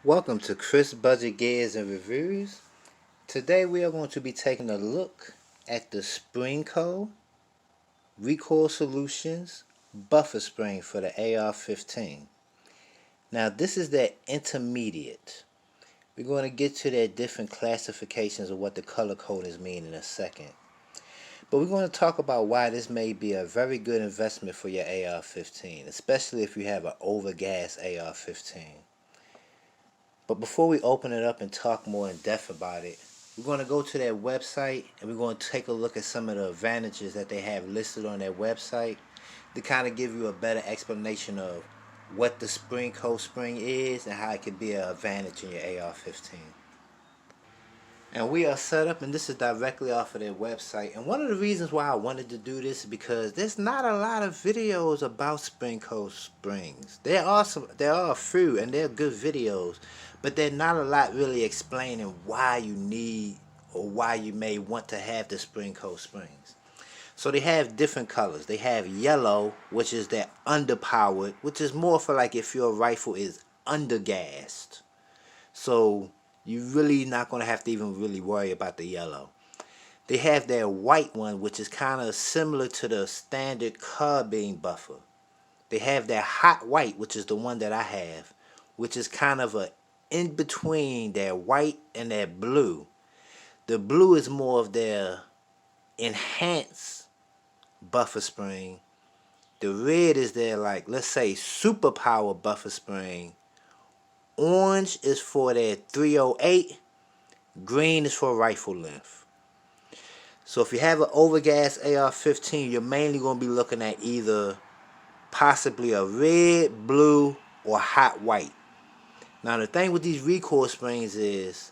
Welcome to Chris Budget Gears and Reviews. Today we are going to be taking a look at the Springco Recoil Solutions buffer spring for the AR-15. Now this is their intermediate. We're going to get to their different classifications of what the color codings mean in a second. But we're going to talk about why this may be a very good investment for your AR-15, especially if you have an overgas AR-15. But before we open it up and talk more in depth about it, we're going to go to their website and we're going to take a look at some of the advantages that they have listed on their website to kind of give you a better explanation of what the Springco spring is and how it can be an advantage in your AR-15. And we are set up, and this is directly off of their website. And one of the reasons why I wanted to do this is because there's not a lot of videos about Springco springs. There are a few, and they're good videos, but they're not a lot really explaining why you need or why you may want to have the Springco springs. So they have different colors. They have yellow, which is their underpowered, which is more for like if your rifle is undergassed. So you're really not going to have to even really worry about the yellow. They have their white one, which is kind of similar to the standard carbine buffer. They have their hot white, which is the one that I have, which is kind of a in between their white and their blue. The blue is more of their enhanced buffer spring. The red is their, like, let's say superpower buffer spring. Orange is for their 308. Green is for rifle length. So if you have an overgas AR-15, you're mainly going to be looking at either possibly a red, blue, or hot white. Now the thing with these recoil springs is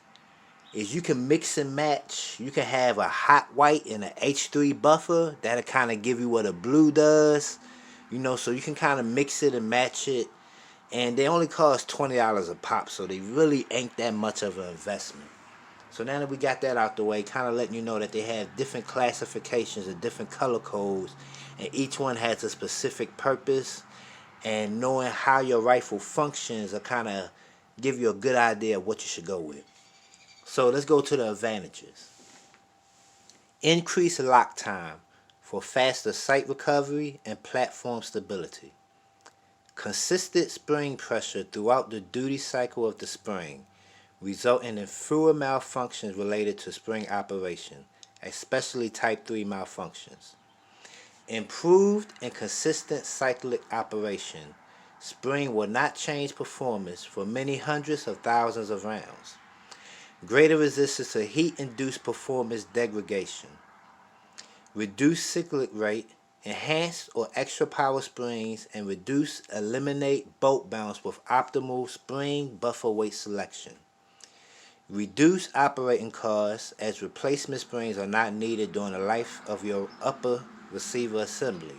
you can mix and match. You can have a hot white and an H3 buffer. That'll kind of give you what a blue does. You know, so you can kind of mix it and match it. And they only cost $20 a pop, so they really ain't that much of an investment. So now that we got that out the way, kind of letting you know that they have different classifications and different color codes, and each one has a specific purpose, and knowing how your rifle functions will kind of give you a good idea of what you should go with. So let's go to the advantages. Increased lock time for faster sight recovery and platform stability. Consistent spring pressure throughout the duty cycle of the spring, resulting in fewer malfunctions related to spring operation, especially Type 3 malfunctions. Improved and consistent cyclic operation. Spring will not change performance for many hundreds of thousands of rounds. Greater resistance to heat-induced performance degradation. Reduced cyclic rate. Enhanced or extra power springs, and eliminate bolt bounce with optimal spring buffer weight selection. Reduce operating costs as replacement springs are not needed during the life of your upper receiver assembly.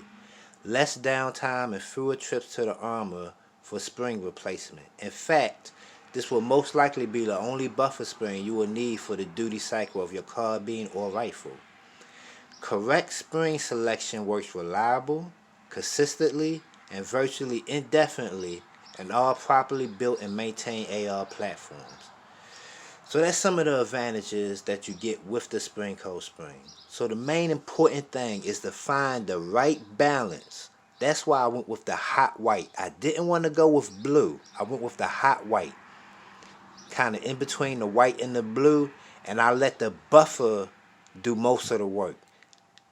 Less downtime and fewer trips to the armor for spring replacement. In fact, this will most likely be the only buffer spring you will need for the duty cycle of your carbine or rifle. Correct spring selection works reliable, consistently, and virtually indefinitely in all properly built and maintained AR platforms. So that's some of the advantages that you get with the Springco spring. So the main important thing is to find the right balance. That's why I went with the hot white. I didn't want to go with blue. I went with the hot white. Kind of in between the white and the blue, and I let the buffer do most of the work.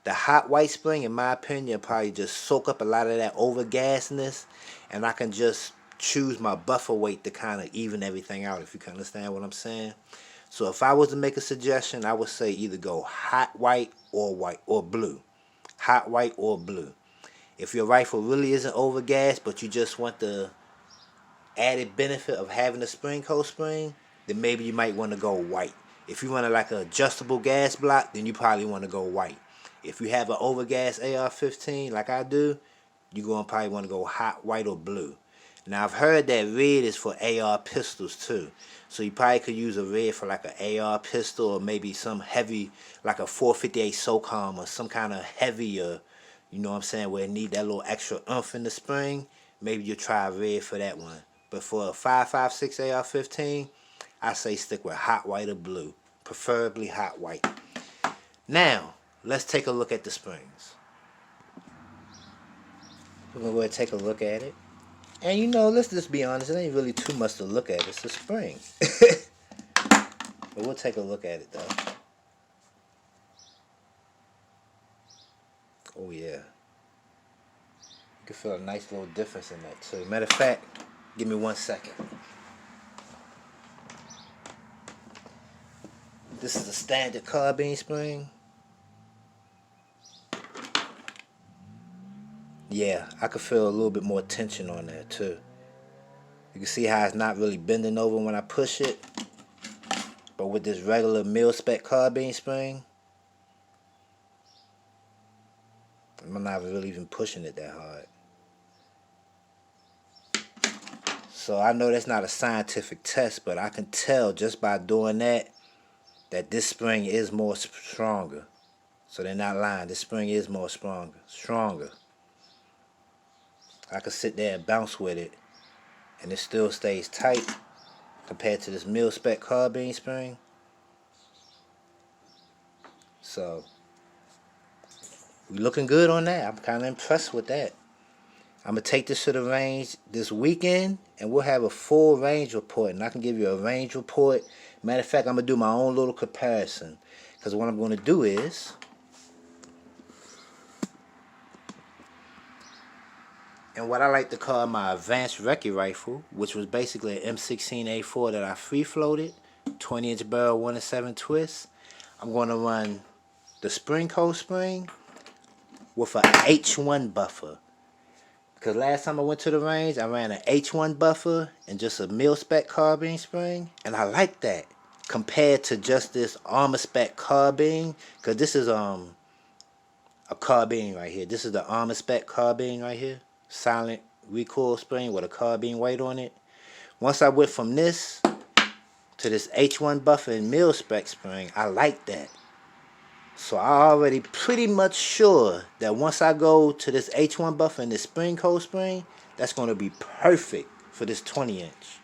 The hot white spring, in my opinion, probably just soak up a lot of that overgasness, and I can just choose my buffer weight to kind of even everything out, if you can understand what I'm saying. So if I was to make a suggestion, I would say either go hot white or blue. Hot white or blue. If your rifle really isn't overgassed, but you just want the added benefit of having a Springco spring, then maybe you might want to go white. If you want like an adjustable gas block, then you probably want to go white. If you have an overgas AR-15 like I do, you're going to probably want to go hot, white, or blue. Now, I've heard that red is for AR pistols too. So you probably could use a red for like an AR pistol, or maybe some heavy, like a 458 SOCOM, or some kind of heavier, you know what I'm saying, where it need that little extra oomph in the spring. Maybe you'll try red for that one. But for a 556 AR-15, I say stick with hot white or blue, preferably hot white. Now, let's take a look at the springs. We're going to go ahead and take a look at it. And you know, let's just be honest, it ain't really too much to look at. It's a spring. But we'll take a look at it though. Oh yeah. You can feel a nice little difference in that too. Matter of fact, give me 1 second. This is a standard carbine spring. Yeah, I could feel a little bit more tension on there too. You can see how it's not really bending over when I push it. But with this regular mil-spec carbine spring, I'm not really even pushing it that hard. So I know that's not a scientific test, but I can tell just by doing that this spring is more stronger. So they're not lying. This spring is more stronger. I could sit there and bounce with it, and it still stays tight compared to this mil-spec carbine spring. So we're looking good on that. I'm kind of impressed with that. I'm going to take this to the range this weekend, and we'll have a full range report, and I can give you a range report. Matter of fact, I'm going to do my own little comparison, because what I'm going to do is, and what I like to call my advanced recce rifle, which was basically an M16A4 that I free floated, 20-inch barrel, 1-7 twist. I'm going to run the Springco spring with an H1 buffer. Because last time I went to the range, I ran an H1 buffer and just a mil-spec carbine spring. And I like that compared to just this armor spec carbine. Because this is a carbine right here. This is the armor spec carbine right here. Silent recoil spring with a carbine weight on it. Once I went from this to this H1 buffer and mil-spec spring, I like that. So I already pretty much sure that once I go to this H1 buffer and this Springco spring, that's going to be perfect for this 20-inch.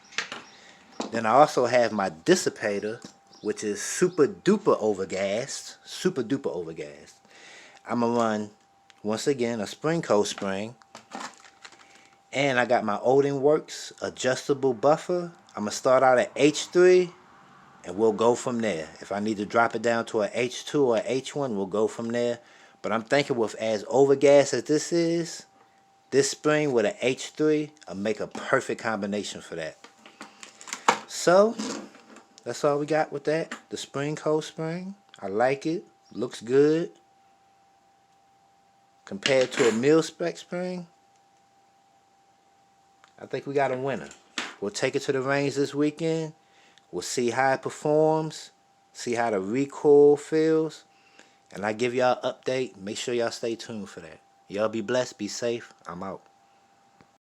Then I also have my dissipator, which is super duper overgassed. I'm going to run, once again, a Springco spring. And I got my Odin Works adjustable buffer. I'm going to start out at H3. And we'll go from there. If I need to drop it down to an H2 or H1, we'll go from there. But I'm thinking with as overgas as this is, this spring with an H3 will make a perfect combination for that. So, that's all we got with that. The Springco spring. I like it. Looks good. Compared to a mil-spec spring, I think we got a winner. We'll take it to the range this weekend. We'll see how it performs, see how the recoil feels, and I give y'all an update. Make sure y'all stay tuned for that. Y'all be blessed, be safe. I'm out.